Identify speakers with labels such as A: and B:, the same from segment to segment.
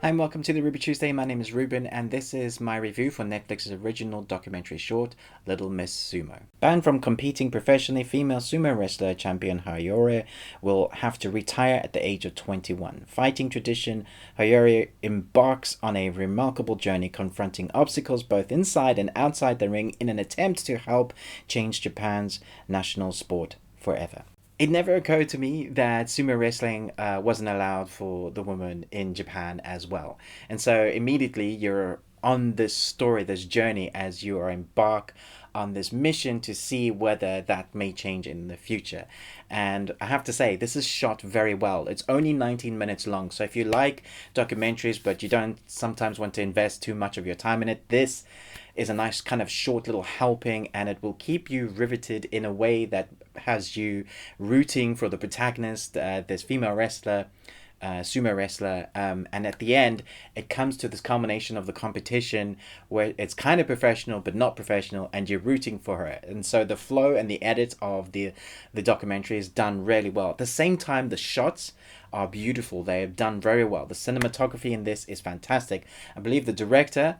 A: Hi and welcome to the Ruby Tuesday. My name is Ruben, and this is my review for Netflix's original documentary short, Little Miss Sumo. Banned from competing professionally, female sumo wrestler champion Hiyori will have to retire at the age of 21. Fighting tradition, Hiyori embarks on a remarkable journey confronting obstacles both inside and outside the ring in an attempt to help change Japan's national sport forever. It never occurred to me that sumo wrestling wasn't allowed for the women in Japan as well. And so immediately you're on this story, this journey, as you are embark on this mission to see whether that may change in the future. And I have to say, this is shot very well. It's only 19 minutes long. So if you like documentaries, but you don't sometimes want to invest too much of your time in it, this is a nice kind of short little helping, and it will keep you riveted in a way that has you rooting for the protagonist, this female wrestler, sumo wrestler, and at the end it comes to this culmination of the competition where it's kind of professional but not professional, and you're rooting for her. And so the flow and the edit of the documentary is done really well. At the same time, the shots are beautiful. They have done very well. The cinematography in this is fantastic. I believe the director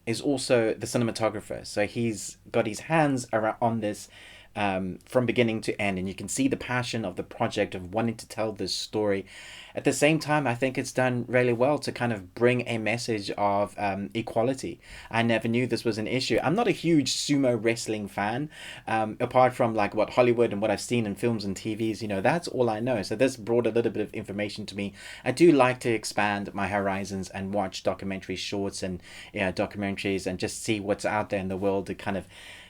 A: is also the cinematographer, so he's got his hands around on this from beginning to end, and you can see the passion of the project of wanting to tell this story. At the same time, I think it's done really well to kind of bring a message of equality. I never knew this was an issue. I'm not a huge sumo wrestling fan, apart from like what Hollywood and what I've seen in films and TVs. That's all I know. So this brought a little bit of information to me. I do like to expand my horizons and watch documentary shorts and documentaries and just see what's out there in the world to kind of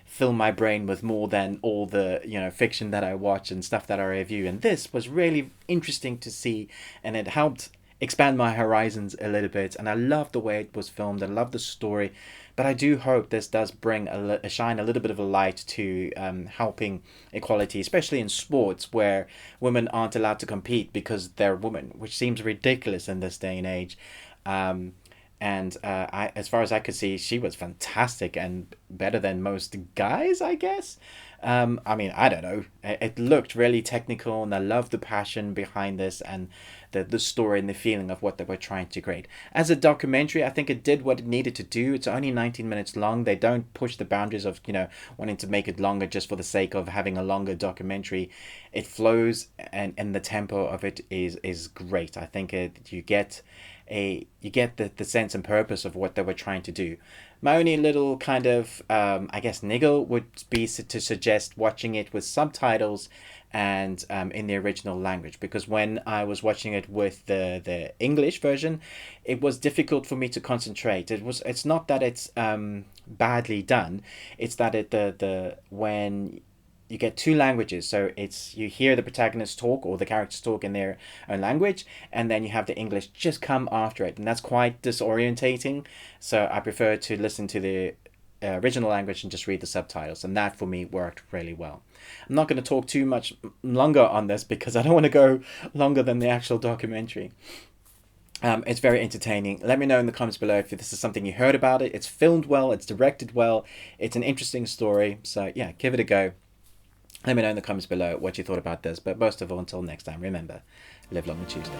A: fill my brain with more than all the fiction that I watch and stuff that I review. And this was really interesting to see, and it helped expand my horizons a little bit. And I love the way it was filmed. I love the story, but I do hope this does bring a little bit of a light to helping equality, especially in sports where women aren't allowed to compete because they're women, which seems ridiculous in this day and age. And as far as I could see, she was fantastic and better than most guys, I guess. I mean, I don't know. It looked really technical, and I love the passion behind this and the story and the feeling of what they were trying to create. As a documentary, I think it did what it needed to do. It's only 19 minutes long. They don't push the boundaries of, wanting to make it longer just for the sake of having a longer documentary. It flows, and the tempo of it is great. I think you get the sense and purpose of what they were trying to do. My only little kind of I guess niggle would be to suggest watching it with subtitles and in the original language, because when I was watching it with the English version, it was difficult for me to concentrate. It's not that it's badly done, it's that the when you get two languages. So it's, you hear the protagonists talk or the characters talk in their own language, and then you have the English just come after it, and that's quite disorientating. So I prefer to listen to the original language and just read the subtitles, and that for me worked really well. I'm not going to talk too much longer on this because I don't want to go longer than the actual documentary. It's very entertaining. Let me know in the comments below if this is something you heard about it. It's filmed well, it's directed well, it's an interesting story. So yeah, give it a go. Let me know in the comments below what you thought about this. But most of all, until next time, remember, live long and Tuesday.